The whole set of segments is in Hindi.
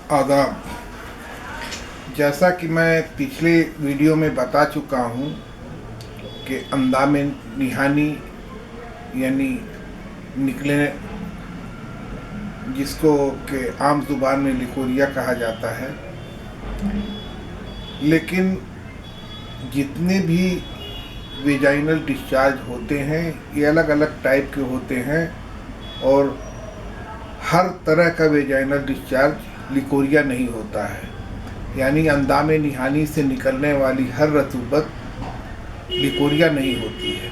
आदाब। जैसा कि मैं पिछले वीडियो में बता चुका हूँ कि अंधा में निहानी यानी निकले, जिसको के आम ज़ुबान में लिकोरिया कहा जाता है, लेकिन जितने भी वेजाइनल डिस्चार्ज होते हैं ये अलग अलग टाइप के होते हैं और हर तरह का वेजाइनल डिस्चार्ज लिकोरिया नहीं होता है। यानी अंधा में निहानी से निकलने वाली हर रतूबत लिकोरिया नहीं होती है।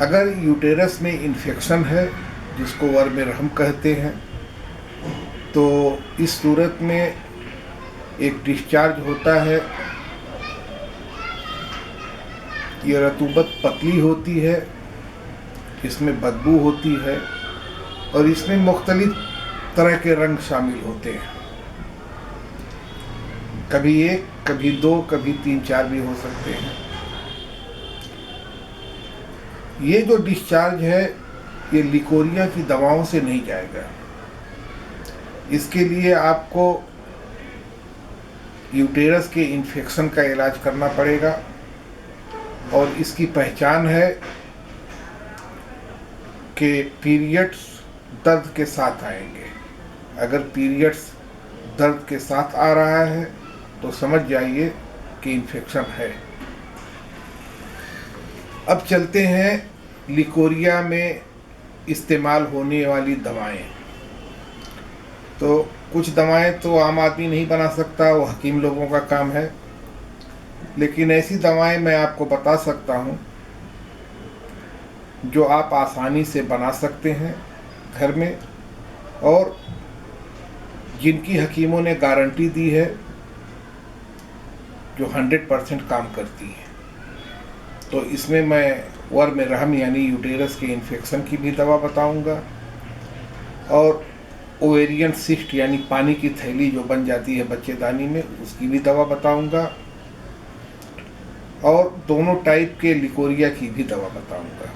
अगर यूटेरस में इन्फेक्शन है, जिसको वर्मरहम कहते हैं, तो इस सूरत में एक डिस्चार्ज होता है। ये रतूबत पतली होती है, इसमें बदबू होती है और इसमें मुख्तलिफ तरह के रंग शामिल होते हैं। कभी एक, कभी दो, कभी तीन चार भी हो सकते हैं। ये जो डिस्चार्ज है ये लिकोरिया की दवाओं से नहीं जाएगा। इसके लिए आपको यूटेरस के इन्फेक्शन का इलाज करना पड़ेगा और इसकी पहचान है कि पीरियड्स दर्द के साथ आएंगे। अगर पीरियड्स दर्द के साथ आ रहा है तो समझ जाइए कि इन्फेक्शन है। अब चलते हैं लिकोरिया में इस्तेमाल होने वाली दवाएं। तो कुछ दवाएं तो आम आदमी नहीं बना सकता, वो हकीम लोगों का काम है, लेकिन ऐसी दवाएं मैं आपको बता सकता हूं जो आप आसानी से बना सकते हैं घर में और जिनकी हकीमों ने गारंटी दी है, जो 100% काम करती है। तो इसमें मैं वर्मरहम यानी यूटेरस के इन्फेक्शन की भी दवा बताऊंगा और ओवेरियन सिस्ट यानी पानी की थैली जो बन जाती है बच्चेदानी में, उसकी भी दवा बताऊंगा और दोनों टाइप के लिकोरिया की भी दवा बताऊंगा।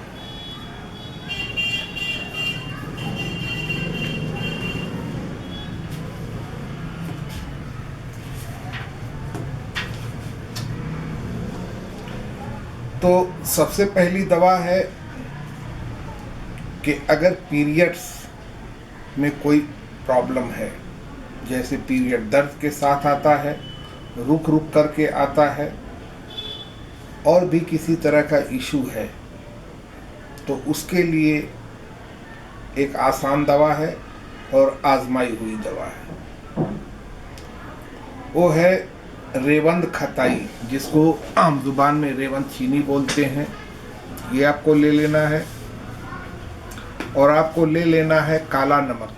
तो सबसे पहली दवा है कि अगर पीरियड्स में कोई प्रॉब्लम है, जैसे पीरियड दर्द के साथ आता है, रुक रुक करके आता है और भी किसी तरह का इशू है, तो उसके लिए एक आसान दवा है और आजमाई हुई दवा है। वो है रेवंद खताई, जिसको आम जुबान में रेवंद चीनी बोलते हैं। ये आपको ले लेना है और आपको ले लेना है काला नमक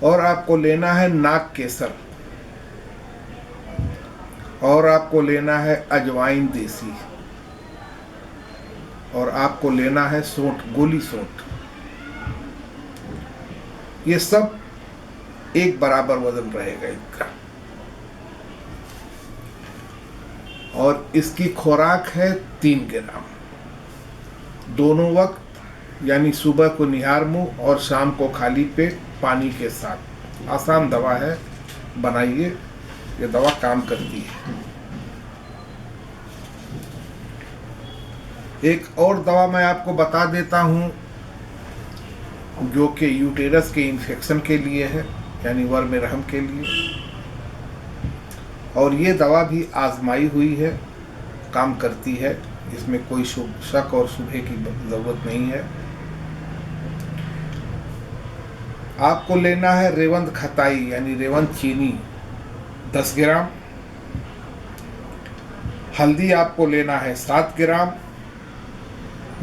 और आपको लेना है नाग केसर और आपको लेना है अजवाइन देसी और आपको लेना है सौंठ, गोली सौंठ। ये सब एक बराबर वजन रहेगा इनका और इसकी खुराक है 3 ग्राम दोनों वक्त, यानी सुबह को निहार मुंह और शाम को खाली पेट पानी के साथ। आसान दवा है, बनाइए, ये दवा काम करती है। एक और दवा मैं आपको बता देता हूँ जो कि यूटेरस के इन्फेक्शन के लिए है, यानी वर्मरहम के लिए, और ये दवा भी आजमाई हुई है, काम करती है, इसमें कोई शक और शुबे की ज़रूरत नहीं है। आपको लेना है रेवंद खताई यानी रेवंद चीनी 10 ग्राम, हल्दी आपको लेना है 7 ग्राम,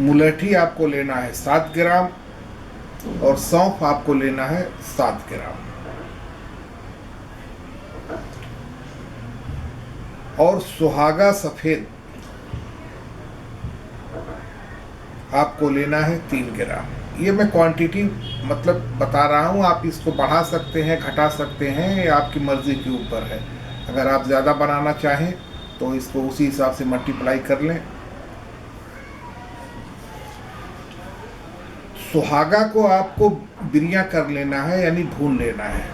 मुलठी आपको लेना है 7 ग्राम और सौंफ आपको लेना है 7 ग्राम और सुहागा सफ़ेद आपको लेना है 3 ग्राम। ये मैं क्वांटिटी मतलब बता रहा हूँ, आप इसको बढ़ा सकते हैं, घटा सकते हैं, ये आपकी मर्ज़ी के ऊपर है। अगर आप ज़्यादा बनाना चाहें तो इसको उसी हिसाब से मल्टीप्लाई कर लें। सुहागा को आपको बिरिया कर लेना है, यानी भून लेना है।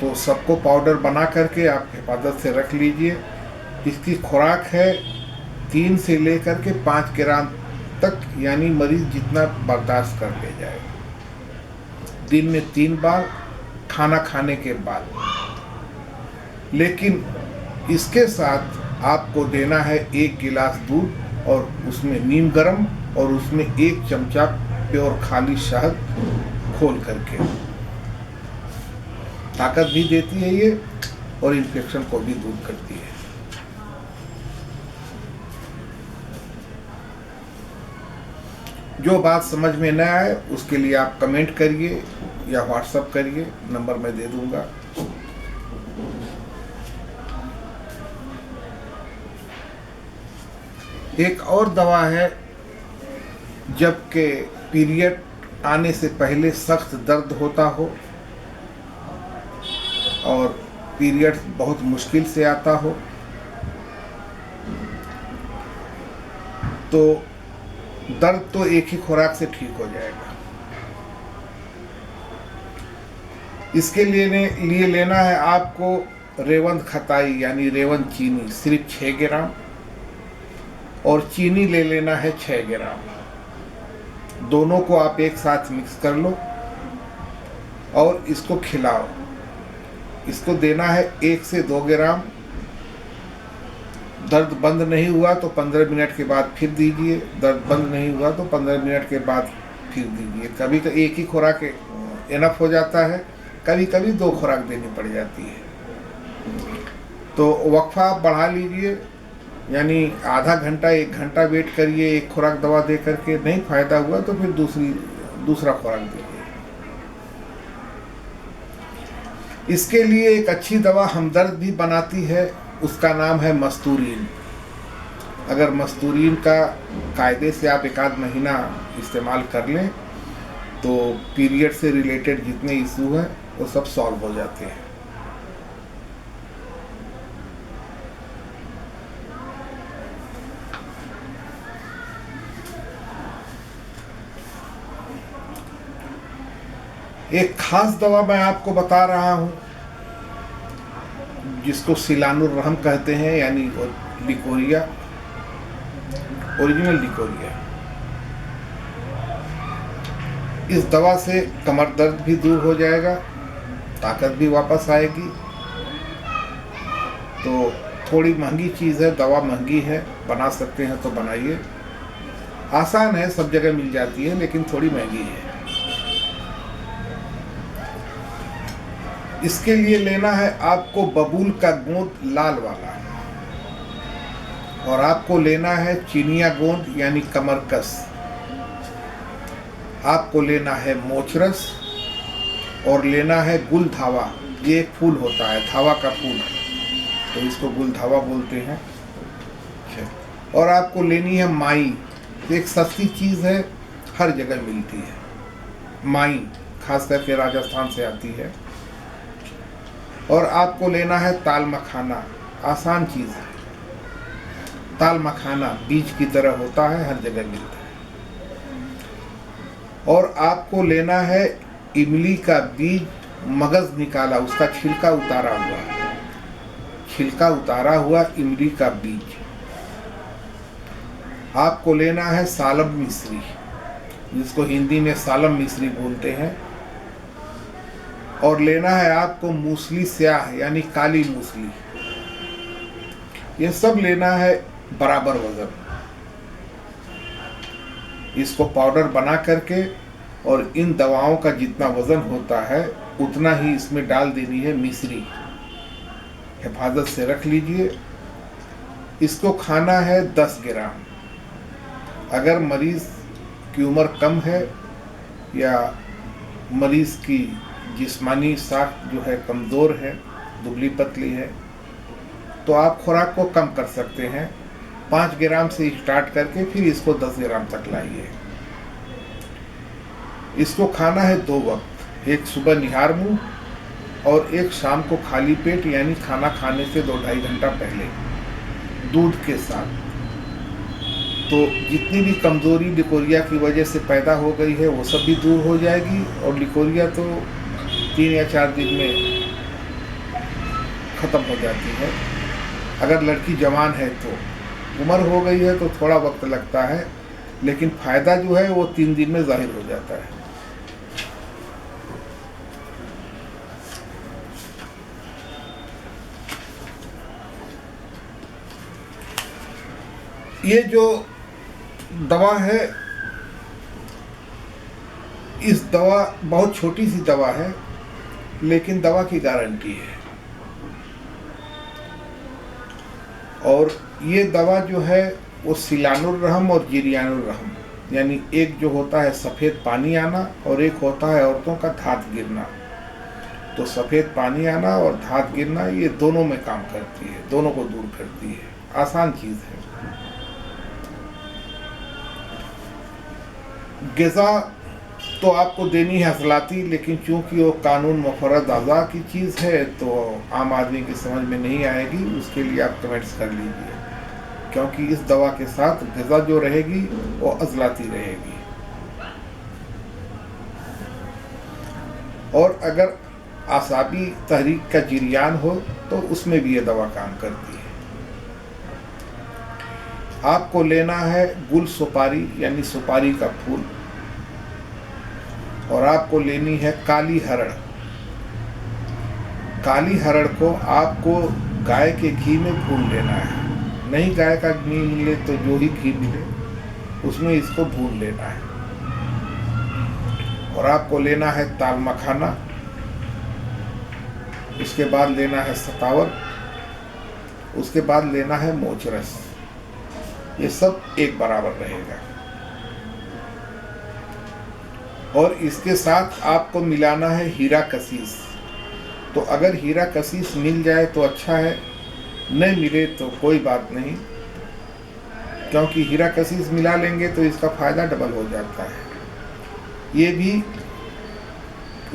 तो सबको पाउडर बना करके आप हिफाजत से रख लीजिए। इसकी खुराक है 3 से लेकर के 5 ग्राम तक, यानी मरीज जितना बर्दाश्त कर ले जाए। दिन में 3 बार खाना खाने के बाद। लेकिन इसके साथ आपको देना है 1 गिलास दूध और उसमें नीम गरम और उसमें 1 चमचा प्योर खाली शहद खोल करके। ताकत भी देती है ये और इन्फेक्शन को भी दूर करती है। जो बात समझ में न आए उसके लिए आप कमेंट करिए या व्हाट्सएप करिए, नंबर मैं दे दूंगा। एक और दवा है, जबकि पीरियड आने से पहले सख्त दर्द होता हो और पीरियड बहुत मुश्किल से आता हो, तो दर्द तो एक ही खुराक से ठीक हो जाएगा। इसके लिए लेना है आपको रेवंत खताई यानी रेवंत चीनी सिर्फ 6 ग्राम और चीनी ले लेना है 6 ग्राम। दोनों को आप एक साथ मिक्स कर लो और इसको खिलाओ। इसको देना है 1 से 2 ग्राम। दर्द बंद नहीं हुआ तो 15 मिनट के बाद फिर दीजिए। दर्द बंद नहीं हुआ तो 15 मिनट के बाद फिर दीजिए। कभी तो एक ही खुराक इनफ हो जाता है, कभी कभी 2 खुराक देनी पड़ जाती है। तो वक्फा आप बढ़ा लीजिए, यानी आधा घंटा 1 घंटा वेट करिए एक खुराक दवा दे करके। नहीं फायदा हुआ तो फिर दूसरा खुराक दीजिए। इसके लिए एक अच्छी दवा हमदर्द भी बनाती है, उसका नाम है मस्तूरीन। अगर मस्तूरीन का कायदे से आप 1 आध महीना इस्तेमाल कर लें तो पीरियड से रिलेटेड जितने इशू हैं वो सब सॉल्व हो जाते हैं। एक खास दवा मैं आपको बता रहा हूं जिसको सिलानुर रहम कहते हैं, यानी लिकोरिया, ओरिजिनल लिकोरिया। इस दवा से कमर दर्द भी दूर हो जाएगा, ताकत भी वापस आएगी। तो थोड़ी महंगी चीज़ है, दवा महंगी है, बना सकते हैं तो बनाइए। आसान है, सब जगह मिल जाती है, लेकिन थोड़ी महंगी है। इसके लिए लेना है आपको बबूल का गोंद लाल वाला, और आपको लेना है चिनिया गोंद यानी कमरकस। आपको लेना है मोचरस और लेना है गुल धावा। ये एक फूल होता है, धावा का फूल, तो इसको गुल धावा बोलते हैं। और आपको लेनी है माई। एक सस्ती चीज़ है, हर जगह मिलती है। माई खास करके राजस्थान से आती है। और आपको लेना है ताल मखाना। आसान चीज़ है, ताल मखाना बीज की तरह होता है, हर जगह मिलता है। और आपको लेना है इमली का बीज, मगज निकाला, उसका छिलका उतारा हुआ इमली का बीज। आपको लेना है सालम मिश्री, जिसको हिंदी में सालम मिश्री बोलते हैं। और लेना है आपको मूसली स्याह यानी काली मूसली। ये सब लेना है बराबर वजन। इसको पाउडर बना करके और इन दवाओं का जितना वजन होता है उतना ही इसमें डाल देनी है मिश्री। हिफाजत से रख लीजिए। इसको खाना है 10 ग्राम। अगर मरीज की उम्र कम है या मरीज की जिस्मानी साख जो है कमज़ोर है, दुबली पतली है, तो आप खुराक को कम कर सकते हैं। 5 ग्राम से स्टार्ट करके फिर इसको 10 ग्राम तक लाइए। इसको खाना है 2 वक्त, एक सुबह निहार मुंह और एक शाम को खाली पेट, यानी खाना खाने से 2-2.5 घंटा पहले, दूध के साथ। तो जितनी भी कमज़ोरी लिकोरिया की वजह से पैदा हो गई है वो सब भी दूर हो जाएगी, और लिकोरिया तो 3 या 4 दिन में ख़त्म हो जाती है। अगर लड़की जवान है तो, उम्र हो गई है तो थोड़ा वक्त लगता है, लेकिन फ़ायदा जो है वो 3 दिन में ज़ाहिर हो जाता है। ये जो दवा है, इस दवा बहुत छोटी सी दवा है, लेकिन दवा की गारंटी है। और ये दवा जो है वो सिलानुर्रहम और जिरियानुर्रहम, यानी एक जो होता है सफ़ेद पानी आना और एक होता है औरतों का धात गिरना। तो सफ़ेद पानी आना और धात गिरना ये दोनों में काम करती है, दोनों को दूर करती है। आसान चीज़ है। ग़िज़ा तो आपको देनी है हसलाती, लेकिन चूंकि वो कानून मुफ़र्रद अज़ा की चीज़ है तो आम आदमी की समझ में नहीं आएगी, उसके लिए आप कमेंट्स कर लीजिए, क्योंकि इस दवा के साथ ग़िज़ा जो रहेगी वो अज़लाती रहेगी। और अगर आसाबी तहरीक का जिरियान हो तो उसमें भी ये दवा काम करती है। आपको लेना है गुल सुपारी, यानी सुपारी का फूल, और आपको लेनी है काली हरड़। काली हरड़ को आपको गाय के घी में भून लेना है। नहीं गाय का घी मिले तो जो ही घी मिले उसमें इसको भून लेना है। और आपको लेना है ताल मखाना, उसके बाद लेना है सतावर, उसके बाद लेना है मोचरस। ये सब एक बराबर रहेगा। और इसके साथ आपको मिलाना है हीरा कसीस। तो अगर हीरा कसीस मिल जाए तो अच्छा है, नहीं मिले तो कोई बात नहीं, क्योंकि हीरा कसीस मिला लेंगे तो इसका फ़ायदा डबल हो जाता है। ये भी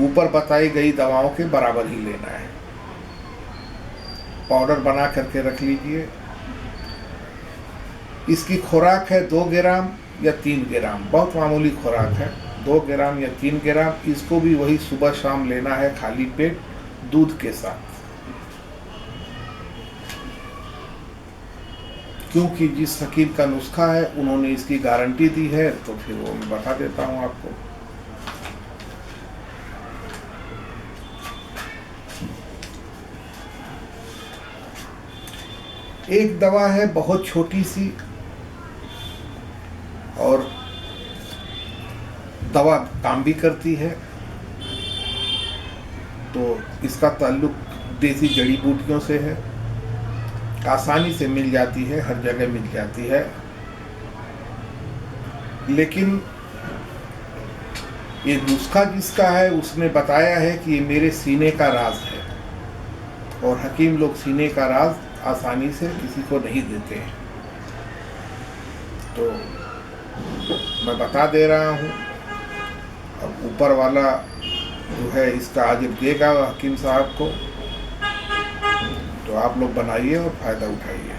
ऊपर बताई गई दवाओं के बराबर ही लेना है। पाउडर बना करके रख लीजिए। इसकी खुराक है 2 ग्राम या 3 ग्राम, बहुत मामूली खुराक है, 2 ग्राम या 3 ग्राम। इसको भी वही सुबह शाम लेना है खाली पेट दूध के साथ, क्योंकि जिस हकीम का नुस्खा है उन्होंने इसकी गारंटी दी है, तो फिर वो मैं बता देता हूँ आपको। एक दवा है बहुत छोटी सी, और दवा काम भी करती है। तो इसका ताल्लुक देसी जड़ी बूटियों से है, आसानी से मिल जाती है, हर जगह मिल जाती है। लेकिन ये नुस्खा जिसका है उसने बताया है कि ये मेरे सीने का राज है, और हकीम लोग सीने का राज आसानी से किसी को नहीं देते हैं। तो मैं बता दे रहा हूँ, अब ऊपर वाला जो है इसका अजर देगा हकीम साहब को, तो आप लोग बनाइए और फ़ायदा उठाइए।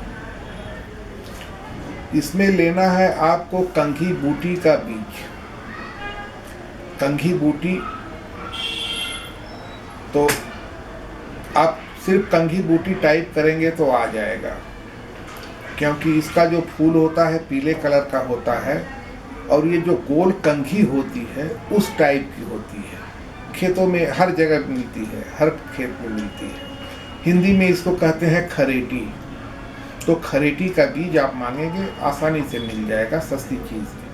इसमें लेना है आपको कंघी बूटी का बीज। कंघी बूटी, तो आप सिर्फ कंघी बूटी टाइप करेंगे तो आ जाएगा, क्योंकि इसका जो फूल होता है पीले कलर का होता है, और ये जो गोल कंघी होती है उस टाइप की होती है। खेतों में हर जगह मिलती है, हर खेत में मिलती है। हिंदी में इसको कहते हैं खरेटी। तो खरेटी का बीज आप मांगेंगे, आसानी से मिल जाएगा, सस्ती चीज़ है।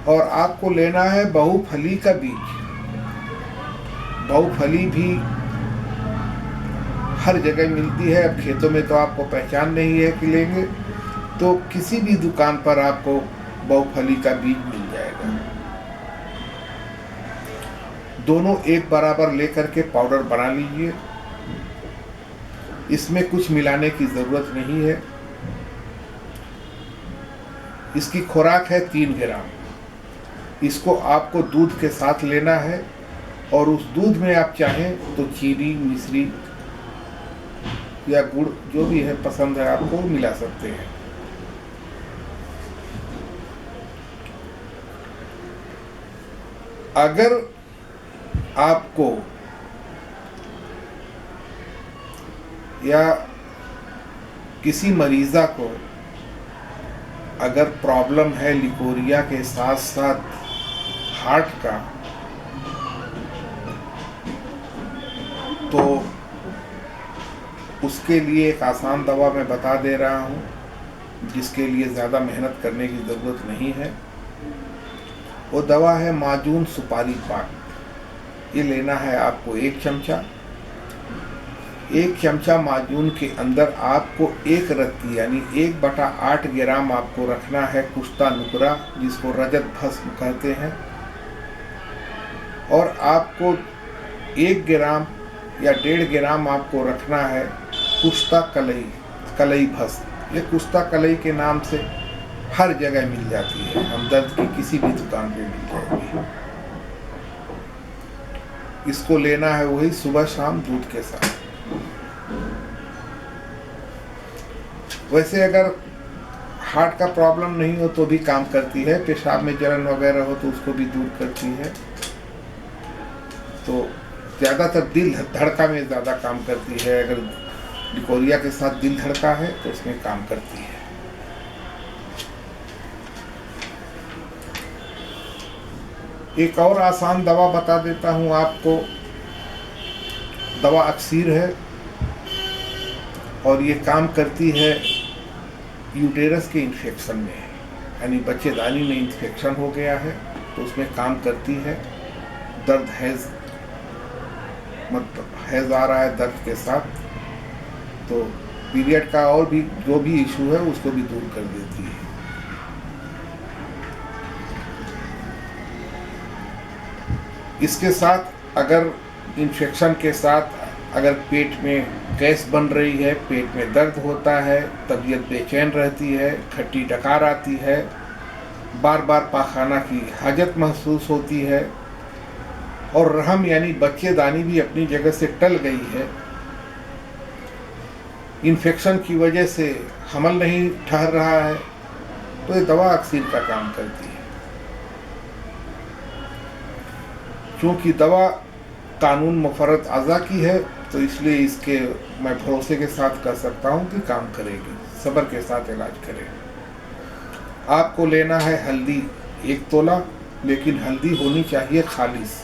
और आपको लेना है बहुफली का बीज। बहुफली भी हर जगह मिलती है। अब खेतों में तो आपको पहचान नहीं है कि लेंगे, तो किसी भी दुकान पर आपको बहुफली का बीज मिल जाएगा। दोनों एक बराबर लेकर के पाउडर बना लीजिए। इसमें कुछ मिलाने की ज़रूरत नहीं है। इसकी खुराक है 3 ग्राम। इसको आपको दूध के साथ लेना है, और उस दूध में आप चाहें तो चीनी, मिश्री या गुड़, जो भी है पसंद है आपको, मिला सकते हैं। अगर आपको या किसी मरीज़ा को अगर प्रॉब्लम है लिकोरिया के साथ साथ हार्ट का, तो उसके लिए एक आसान दवा मैं बता दे रहा हूँ, जिसके लिए ज़्यादा मेहनत करने की ज़रूरत नहीं है। वो दवा है माजून सुपारी पाक। ये लेना है आपको 1 चमचा। 1 चमचा माजून के अंदर आपको 1 रत्ती यानी 1/8 ग्राम आपको रखना है कुश्ता नुकरा, जिसको रजत भस्म कहते हैं। और आपको 1 ग्राम या 1.5 ग्राम आपको रखना है कुश्ता कलई भस्म। ये कुश्ता कलई के नाम से हर जगह मिल जाती है, हमदर्द की किसी भी दुकान पे मिल जाएगी। इसको लेना है वही सुबह शाम दूध के साथ। वैसे अगर हार्ट का प्रॉब्लम नहीं हो तो भी काम करती है, पेशाब में जलन वगैरह हो तो उसको भी दूर करती है। तो ज़्यादातर दिल धड़का में ज़्यादा काम करती है। अगर लिकोरिया के साथ दिल धड़का है तो उसमें काम करती है। एक और आसान दवा बता देता हूँ आपको। दवा अक्सीर है और ये काम करती है यूटेरस के इन्फेक्शन में, यानी बच्चेदानी में इन्फेक्शन हो गया है तो उसमें काम करती है। दर्द हैज़ मतलब हैज़ आ रहा है दर्द के साथ, तो पीरियड का और भी जो भी इशू है उसको भी दूर कर देती है। इसके साथ अगर इन्फेक्शन के साथ अगर पेट में गैस बन रही है, पेट में दर्द होता है, तबीयत बेचैन रहती है, खट्टी डकार आती है, बार बार पाखाना की हाजत महसूस होती है और रहम यानी बच्चेदानी भी अपनी जगह से टल गई है, इन्फेक्शन की वजह से हमल नहीं ठहर रहा है, तो ये दवा अक्सीर का काम करती है। क्योंकि दवा कानून मुफर्रत अज़ा की है तो इसलिए इसके मैं भरोसे के साथ कह सकता हूँ कि काम करेगी, सब्र के साथ इलाज करेगी। आपको लेना है हल्दी 1 तोला, लेकिन हल्दी होनी चाहिए खालिस।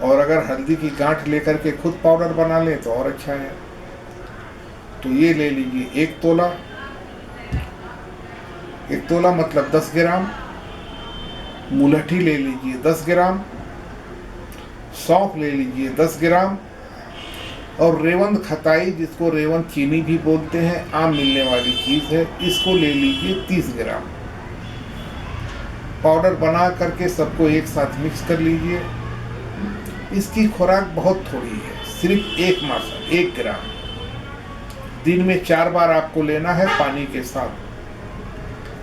और अगर हल्दी की गांठ लेकर के खुद पाउडर बना लें तो और अच्छा है। तो ये ले लीजिए 1 तोला। 1 तोला मतलब 10 ग्राम। मुलठी ले लीजिए 10 ग्राम। सौंफ ले लीजिए 10 ग्राम। और रेवंद खताई, जिसको रेवंद चीनी भी बोलते हैं, आम मिलने वाली चीज़ है, इसको ले लीजिए 30 ग्राम। पाउडर बना करके सबको एक साथ मिक्स कर लीजिए। इसकी खुराक बहुत थोड़ी है, सिर्फ 1 मात्रा 1 ग्राम। दिन में 4 बार आपको लेना है पानी के साथ,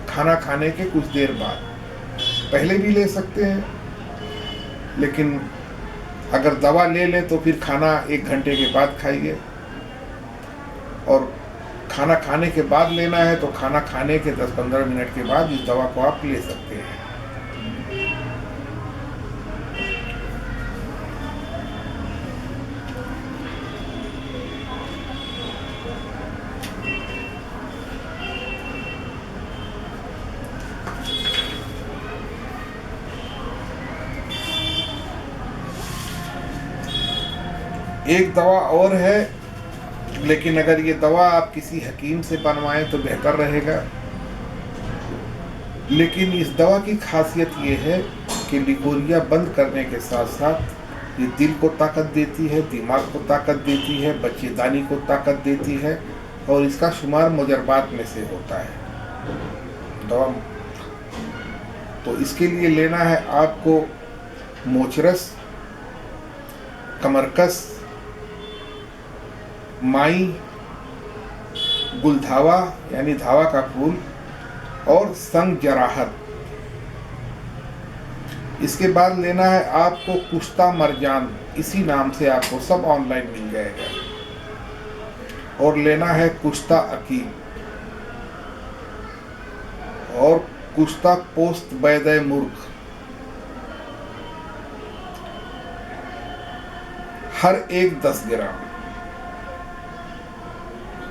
खाना खाने के कुछ देर बाद। पहले भी ले सकते हैं, लेकिन अगर दवा ले लें तो फिर खाना 1 घंटे के बाद खाइए। और खाना खाने के बाद लेना है तो खाना खाने के 10-15 मिनट के बाद इस दवा को आप ले सकते हैं। एक दवा और है, लेकिन अगर ये दवा आप किसी हकीम से बनवाएं तो बेहतर रहेगा। लेकिन इस दवा की खासियत ये है कि लिकोरिया बंद करने के साथ साथ ये दिल को ताकत देती है, दिमाग को ताकत देती है, बच्चेदानी को ताकत देती है, और इसका शुमार मुजरबात में से होता है दवा। तो इसके लिए लेना है आपको मोचरस, कमरकस, माई, गुलधावा यानी धावा का फूल, और संग जराहत। इसके बाद लेना है आपको कुश्ता मरजान, इसी नाम से आपको सब ऑनलाइन मिल जाएगा। और लेना है कुश्ता अकीम और कुश्ता पोस्त बैदे मुर्ग। हर एक 10 ग्राम।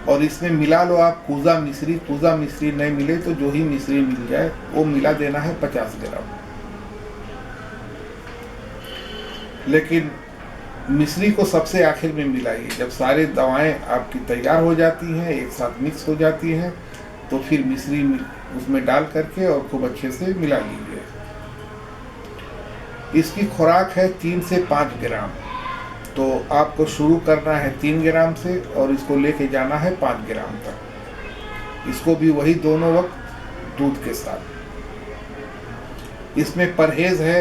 और इसमें मिला लो आप कूजा मिश्री नहीं मिले तो जो ही मिश्री मिल जाए वो मिला देना है 50 ग्राम। लेकिन मिश्री को सबसे आखिर में मिलाइए। जब सारे दवाएं आपकी तैयार हो जाती हैं, एक साथ मिक्स हो जाती हैं, तो फिर मिश्री उसमें डाल करके और खूब अच्छे से मिला लीजिए। इसकी खुराक है 3 से 5 ग्राम। तो आपको शुरू करना है 3 ग्राम से और इसको लेके जाना है 5 ग्राम तक। इसको भी वही दोनों वक्त दूध के साथ। इसमें परहेज है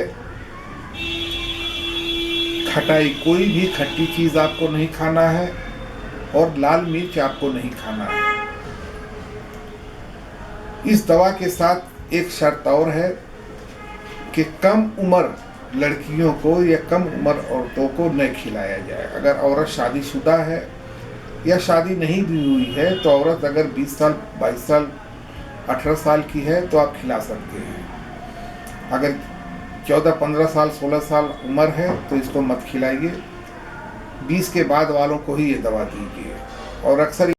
खटाई, कोई भी खट्टी चीज आपको नहीं खाना है और लाल मिर्च आपको नहीं खाना है। इस दवा के साथ एक शर्त और है कि कम उम्र लड़कियों को या कम उम्र औरतों को नहीं खिलाया जाए। अगर औरत शादीशुदा है या शादी नहीं भी हुई है तो औरत अगर 20 साल 22 साल 18 साल की है तो आप खिला सकते हैं। अगर 14 15 साल 16 साल उम्र है तो इसको मत खिलाइए। 20 के बाद वालों को ही ये दवा दीजिए। और अक्सर